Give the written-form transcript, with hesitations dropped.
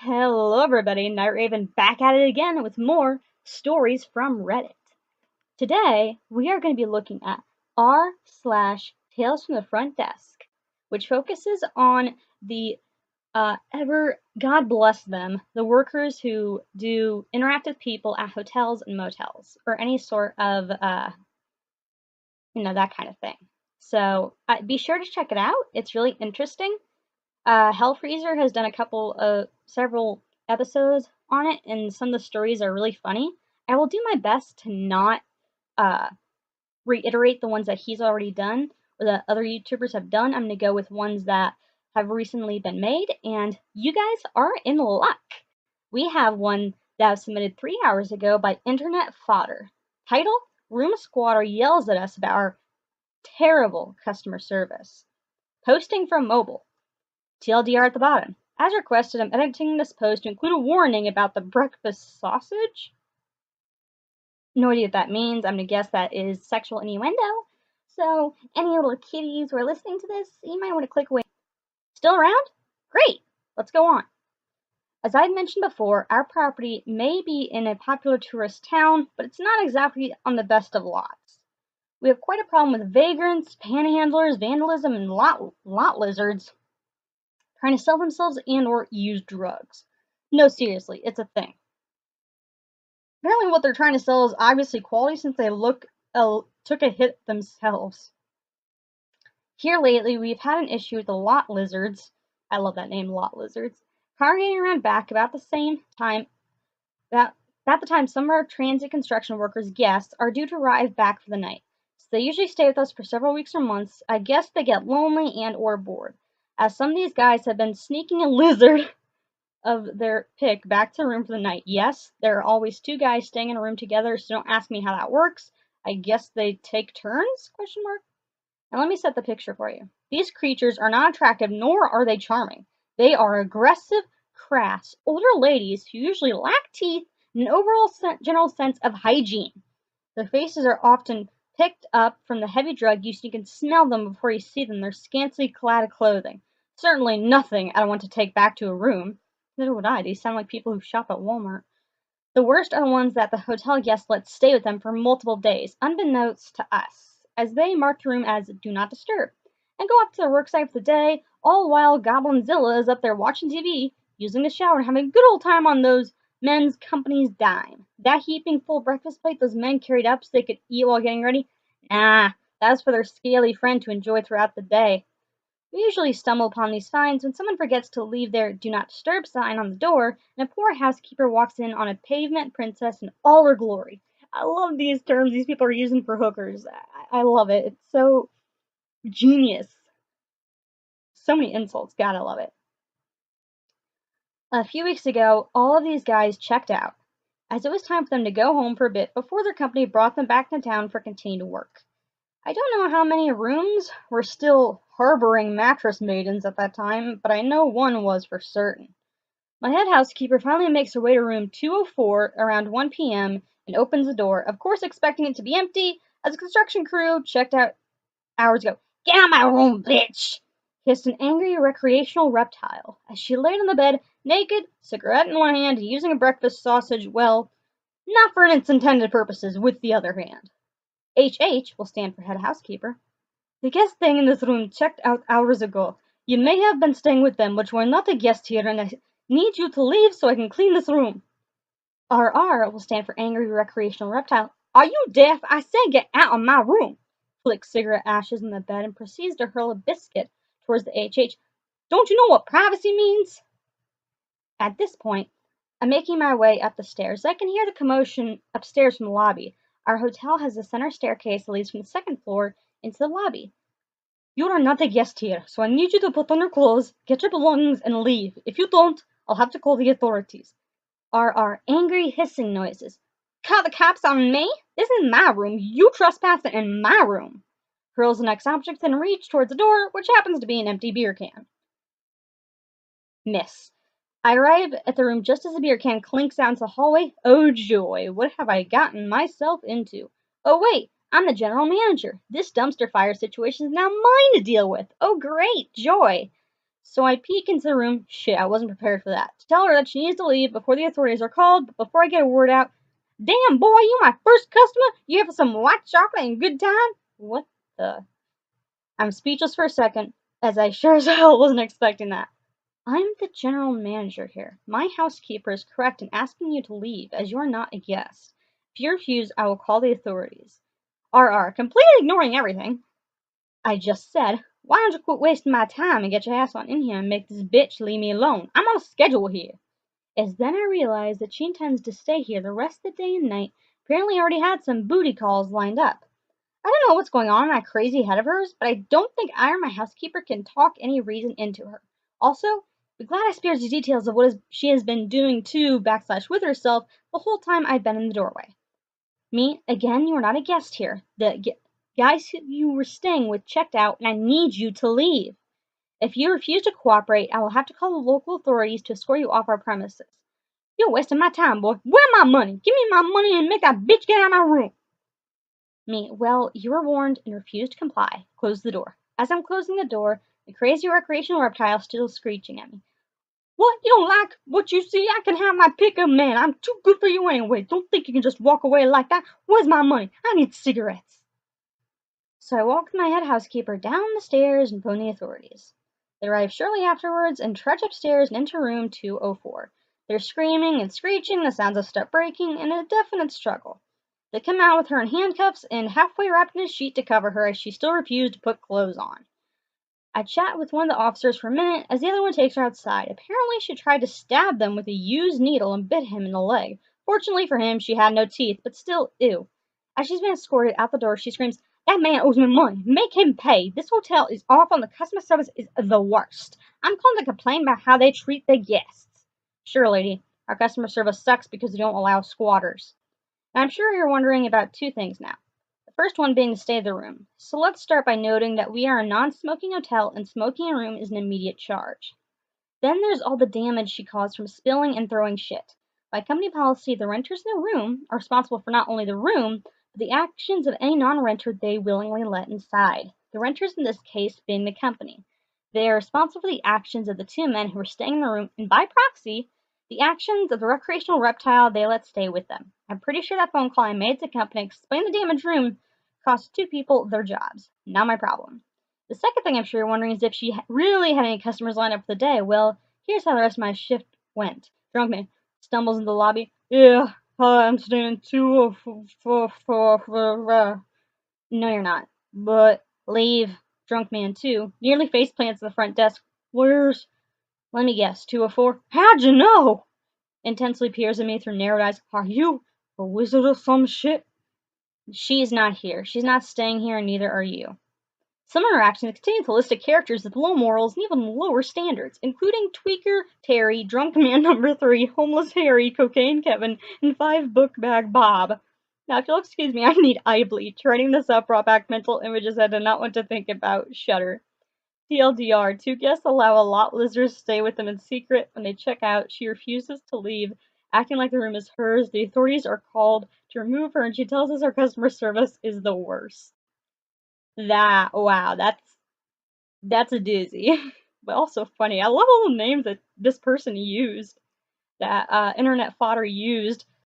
Hello everybody, Night Raven back at it again with more stories from Reddit. Today, we are going to be looking at r/Tales from the Front Desk, which focuses on the God bless them, the workers who do interact with people at hotels and motels, or any sort of, that kind of thing. So, be sure to check it out. It's really interesting. Hellfreezer has done several episodes on it, and some of the stories are really funny. I will do my best to not reiterate the ones that he's already done or that other YouTubers have done. I'm going to go with ones that have recently been made, and you guys are in luck. We have one that was submitted 3 hours ago by Internet Fodder. Title: Room Squatter yells at us about our terrible customer service. Posting from mobile. TLDR at the bottom. As requested, I'm editing this post to include a warning about the breakfast sausage. No idea what that means. I'm going to guess that is sexual innuendo. So, any little kitties who are listening to this, you might want to click away. Still around? Great! Let's go on. As I mentioned before, our property may be in a popular tourist town, but it's not exactly on the best of lots. We have quite a problem with vagrants, panhandlers, vandalism, and lot lizards trying to sell themselves and or use drugs. No, seriously, it's a thing. Apparently what they're trying to sell is obviously quality since they took a hit themselves. Here lately, we've had an issue with the lot lizards. I love that name, lot lizards. Congregating around back about the time some of our transit construction workers' guests are due to arrive back for the night. So they usually stay with us for several weeks or months. I guess they get lonely and or bored, as some of these guys have been sneaking a lizard of their pick back to the room for the night. Yes, there are always two guys staying in a room together, so don't ask me how that works. I guess they take turns? And let me set the picture for you. These creatures are not attractive, nor are they charming. They are aggressive, crass, older ladies who usually lack teeth and an overall general sense of hygiene. Their faces are often picked up from the heavy drug use, and you can smell them before you see them. Their scantily clad clothing. Certainly nothing I want to take back to a room. Neither would I. These sound like people who shop at Walmart. The worst are the ones that the hotel guests let stay with them for multiple days, unbeknownst to us, as they mark the room as Do Not Disturb, and go up to their worksite for the day, all while Goblinzilla is up there watching TV, using the shower, and having a good old time on those men's company's dime. That heaping full breakfast plate those men carried up so they could eat while getting ready? Nah, that's for their scaly friend to enjoy throughout the day. We usually stumble upon these finds when someone forgets to leave their Do Not Disturb sign on the door, and a poor housekeeper walks in on a pavement princess in all her glory. I love these terms these people are using for hookers. I love it. It's so genius. So many insults. Gotta love it. A few weeks ago, all of these guys checked out, as it was time for them to go home for a bit before their company brought them back to town for continued work. I don't know how many rooms were still harboring mattress maidens at that time, but I know one was for certain. My head housekeeper finally makes her way to room 204 around 1 p.m. and opens the door, of course expecting it to be empty, as the construction crew checked out hours ago. "Get out of my room, bitch!" hissed an angry recreational reptile, as she laid on the bed, naked, cigarette in one hand, and using a breakfast sausage, well, not for its intended purposes, with the other hand. HH will stand for head housekeeper. "The guest staying in this room checked out hours ago. You may have been staying with them, but you are not a guest here, and I need you to leave so I can clean this room." RR will stand for angry recreational reptile. "Are you deaf? I say get out of my room." Flicks cigarette ashes in the bed and proceeds to hurl a biscuit towards the HH. "Don't you know what privacy means?" At this point, I'm making my way up the stairs. I can hear the commotion upstairs from the lobby. Our hotel has a center staircase that leads from the second floor into the lobby. "You are not a guest here, so I need you to put on your clothes, get your belongings, and leave. If you don't, I'll have to call the authorities." Are angry hissing noises. "Call the cops on me? This is my room. You trespassing in my room." Hurls the next object and reach towards the door, which happens to be an empty beer can. Miss. I arrive at the room just as the beer can clinks out into the hallway. Oh joy, what have I gotten myself into? Oh wait, I'm the general manager. This dumpster fire situation is now mine to deal with. Oh great joy. So I peek into the room. Shit, I wasn't prepared for that. To tell her that she needs to leave before the authorities are called, but before I get a word out, damn, boy, you my first customer? You here for some white chocolate and good time? What the? I'm speechless for a second, as I sure as hell wasn't expecting that. I'm the general manager here. My housekeeper is correct in asking you to leave, as you are not a guest. If you refuse, I will call the authorities. RR, completely ignoring everything I just said. Why don't you quit wasting my time and get your ass on in here and make this bitch leave me alone? I'm on a schedule here. As then I realized that she intends to stay here the rest of the day and night, apparently already had some booty calls lined up. I don't know what's going on in that crazy head of hers, but I don't think I or my housekeeper can talk any reason into her. Also, be glad I spared you details of what she has been doing to / with herself the whole time I've been in the doorway. Me, again, you are not a guest here. The guys who you were staying with checked out, and I need you to leave. If you refuse to cooperate, I will have to call the local authorities to escort you off our premises. You're wasting my time, boy. Where my money? Give me my money and make that bitch get out of my room. Me, well, you were warned and refused to comply. Close the door. As I'm closing the door, the crazy recreational reptile still screeching at me. What? You don't like what you see? I can have my pick of man. I'm too good for you anyway. Don't think you can just walk away like that. Where's my money? I need cigarettes. So I walked my head housekeeper down the stairs and phoned the authorities. They arrived shortly afterwards and trudged upstairs and into room 204. They're screaming and screeching, the sounds of stuff breaking, and a definite struggle. They come out with her in handcuffs and halfway wrapped in a sheet to cover her as she still refused to put clothes on. I chat with one of the officers for a minute as the other one takes her outside. Apparently she tried to stab them with a used needle and bit him in the leg. Fortunately for him, she had no teeth, but still, ew. As she's been escorted out the door, she screams, "That man owes me money. Make him pay. This hotel is awful and the customer service is the worst. I'm calling to complain about how they treat the guests." Sure, lady. Our customer service sucks because they don't allow squatters. And I'm sure you're wondering about two things now. The first one being the state of the room. So let's start by noting that we are a non-smoking hotel and smoking in a room is an immediate charge. Then there's all the damage she caused from spilling and throwing shit. By company policy, the renters in the room are responsible for not only the room, but the actions of any non-renter they willingly let inside. The renters in this case being the company. They are responsible for the actions of the two men who were staying in the room, and by proxy, the actions of the recreational reptile they let stay with them. I'm pretty sure that phone call I made to the company explaining the damaged room cost two people their jobs. Not my problem. The second thing I'm sure you're wondering is if she really had any customers lined up for the day. Well, here's how the rest of my shift went. Drunk man stumbles into the lobby. Yeah, I'm staying 204. No, you're not. But leave. Drunk man 2 nearly face plants at the front desk. Where's? Let me guess. 204. How'd you know? Intensely peers at me through narrowed eyes. Are you a wizard or some shit? She's not here. She's not staying here, and neither are you. Some interactions continue to list characters with low morals and even lower standards, including Tweaker Terry, Drunk Man Number 3, Homeless Harry, Cocaine Kevin, and 5 Book Bag Bob. Now, if you'll excuse me, I need eye bleach. Writing this up brought back mental images I did not want to think about. Shudder. TLDR, two guests allow a lot lizard to stay with them in secret. When they check out, she refuses to leave, acting like the room is hers. The authorities are called to remove her, and she tells us our customer service is the worst. Wow, that's a doozy. But also funny. I love all the names that this person used, that internet fodder used